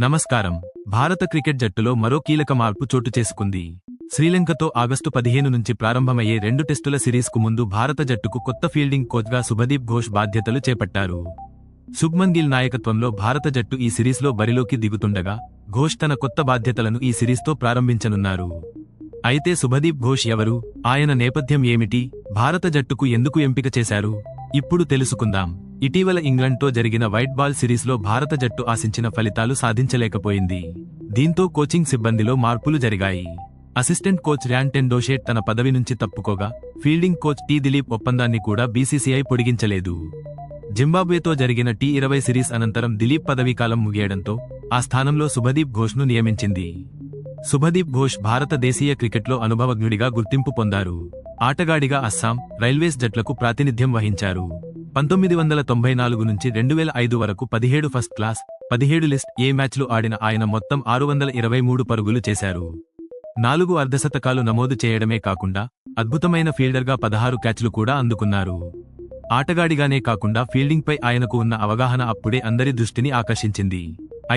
నమస్కారం. భారత క్రికెట్ జట్టులో మరో కీలక మార్పు చోటు చేసుకుంది. శ్రీలంకతో ఆగస్టు 15 నుంచి ప్రారంభమయ్యే 2 టెస్టుల సిరీస్కు ముందు భారత జట్టుకు కొత్త ఫీల్డింగ్ కోచ్గా శుభదీప్ ఘోష్ బాధ్యతలు చేపట్టారు. శుభ్మన్ గిల్ నాయకత్వంలో భారత జట్టు ఈ సిరీస్లో బరిలోకి దిగుతుండగా, ఘోష్ తన కొత్త బాధ్యతలను ఈ సిరీస్తో ప్రారంభించనున్నారు. అయితే శుభదీప్ ఘోష్ ఎవరు? ఆయన నేపథ్యం ఏమిటి? భారత జట్టుకు ఎందుకు ఎంపిక చేశారు? ఇప్పుడు తెలుసుకుందాం. ఇటీవల ఇంగ్లండ్తో జరిగిన వైట్ బాల్ సిరీస్లో భారత జట్టు ఆశించిన ఫలితాలు సాధించలేకపోయింది. దీంతో కోచింగ్ సిబ్బందిలో మార్పులు జరిగాయి. అసిస్టెంట్ కోచ్ ర్యాన్ టెండోషేట్ తన పదవి నుంచి తప్పుకోగా, ఫీల్డింగ్ కోచ్ టి దిలీప్ ఒప్పందాన్ని కూడా బీసీసీఐ పొడిగించలేదు. జింబాబ్వేతో జరిగిన టీ20 సిరీస్ అనంతరం దిలీప్ పదవీకాలం ముగియడంతో ఆ స్థానంలో శుభదీప్ ఘోష్ను నియమించింది. శుభదీప్ ఘోష్ భారత దేశీయ క్రికెట్లో అనుభవజ్ఞుడిగా గుర్తింపు పొందారు. ఆటగాడిగా అస్సాం, రైల్వేస్ జట్లకు ప్రాతినిధ్యం వహించారు. 1994 నుంచి 2005 వరకు 17 ఫస్ట్ క్లాస్, 17 లిస్ట్ ఏ మ్యాచ్లు ఆడిన ఆయన మొత్తం 623 పరుగులు చేశారు. 4 అర్ధశతకాలు నమోదు చేయడమే కాకుండా అద్భుతమైన ఫీల్డర్గా 16 క్యాచ్లు కూడా అందుకున్నారు. ఆటగాడిగానే కాకుండా ఫీల్డింగ్పై ఆయనకు ఉన్న అవగాహన అప్పుడే అందరి దృష్టిని ఆకర్షించింది.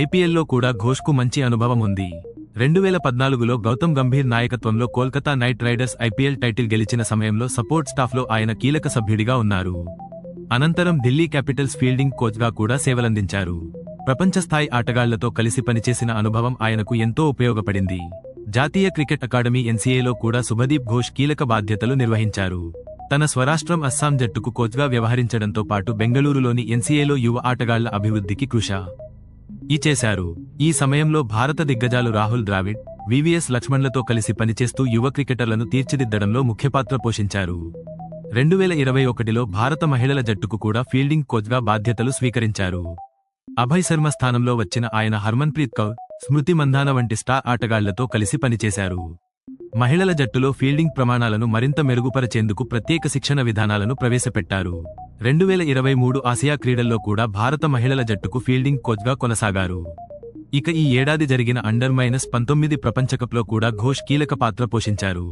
ఐపీఎల్లో కూడా ఘోష్కు మంచి అనుభవం ఉంది. 2014లో గౌతమ్ గంభీర్ నాయకత్వంలో Kolkata night riders IPL title గెలిచిన సమయంలో సపోర్ట్ స్టాఫ్లో ఆయన కీలక సభ్యుడిగా ఉన్నారు. అనంతరం ఢిల్లీ క్యాపిటల్స్ ఫీల్డింగ్ కోచ్గా కూడా సేవలందించారు. ప్రపంచస్థాయి ఆటగాళ్లతో కలిసి పనిచేసిన అనుభవం ఆయనకు ఎంతో ఉపయోగపడింది. జాతీయ క్రికెట్ అకాడమీ ఎన్సీఏలో కూడా శుభదీప్ ఘోష్ కీలక బాధ్యతలు నిర్వహించారు. తన స్వరాష్ట్రం అస్సాం జట్టుకు కోచ్గా వ్యవహరించడంతో పాటు బెంగళూరులోని ఎన్సీఏలో యువ ఆటగాళ్ల అభివృద్ధికి కృషి చేశారు. ఈ సమయంలో భారత దిగ్గజాలు రాహుల్ ద్రావిడ్, వివిఎస్ లక్ష్మణ్లతో కలిసి పనిచేస్తూ యువ క్రికెటర్లను తీర్చిదిద్దడంలో ముఖ్యపాత్ర పోషించారు. 2021లో భారత మహిళల జట్టుకు కూడా ఫీల్డింగ్ కోచ్గా బాధ్యతలు స్వీకరించారు. అభయ్ శర్మ స్థానంలో వచ్చిన ఆయన హర్మన్ప్రీత్ కౌర్, స్మృతి మంధాన వంటి స్టార్ ఆటగాళ్లతో కలిసి పనిచేశారు. మహిళల జట్టులో ఫీల్డింగ్ ప్రమాణాలను మరింత మెరుగుపరచేందుకు ప్రత్యేక శిక్షణ విధానాలను ప్రవేశపెట్టారు. 2023 ఆసియా క్రీడల్లో కూడా భారత మహిళల జట్టుకు ఫీల్డింగ్ కోచ్గా కొనసాగారు. ఇక ఈ ఏడాది జరిగిన అండర్-19 ప్రపంచకప్లో కూడా ఘోష్ కీలక పాత్ర పోషించారు.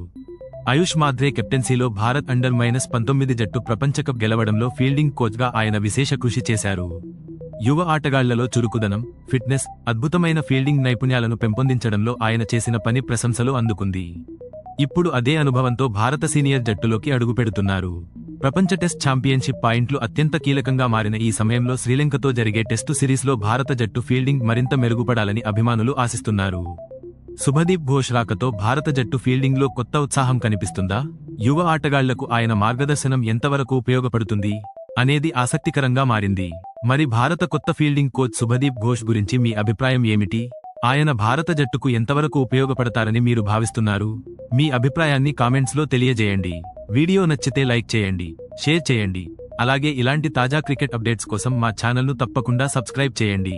ఆయుష్ మాధ్రే కెప్టెన్సీలో భారత్ అండర్-19 జట్టు ప్రపంచకప్ గెలవడంలో ఫీల్డింగ్ కోచ్గా ఆయన విశేష కృషి చేశారు. యువ ఆటగాళ్లలో చురుకుదనం, ఫిట్నెస్, అద్భుతమైన ఫీల్డింగ్ నైపుణ్యాలను పెంపొందించడంలో ఆయన చేసిన పని ప్రశంసలు అందుకుంది. ఇప్పుడు అదే అనుభవంతో భారత సీనియర్ జట్టులోకి అడుగుపెడుతున్నారు. ప్రపంచ టెస్ట్ ఛాంపియన్షిప్ పాయింట్లు అత్యంత కీలకంగా మారిన ఈ సమయంలో శ్రీలంకతో జరిగే టెస్టు సిరీస్లో భారత జట్టు ఫీల్డింగ్ మరింత మెరుగుపడాలని అభిమానులు ఆశిస్తున్నారు. శుభదీప్ ఘోష్ రాకతో భారత జట్టు ఫీల్డింగ్లో కొత్త ఉత్సాహం కనిపిస్తుందా? యువ ఆటగాళ్లకు ఆయన మార్గదర్శనం ఎంతవరకు ఉపయోగపడుతుంది అనేది ఆసక్తికరంగా మారింది. మరి భారత కొత్త ఫీల్డింగ్ కోచ్ శుభదీప్ ఘోష్ గురించి మీ అభిప్రాయం ఏమిటి? ఆయన భారత జట్టుకు ఎంతవరకు ఉపయోగపడతారని మీరు భావిస్తున్నారు? మీ అభిప్రాయాన్ని కామెంట్స్లో తెలియజేయండి. వీడియో నచ్చితే లైక్ చేయండి, షేర్ చేయండి. అలాగే ఇలాంటి తాజా క్రికెట్ అప్డేట్స్ కోసం మా ఛానల్ను తప్పకుండా సబ్స్క్రైబ్ చేయండి.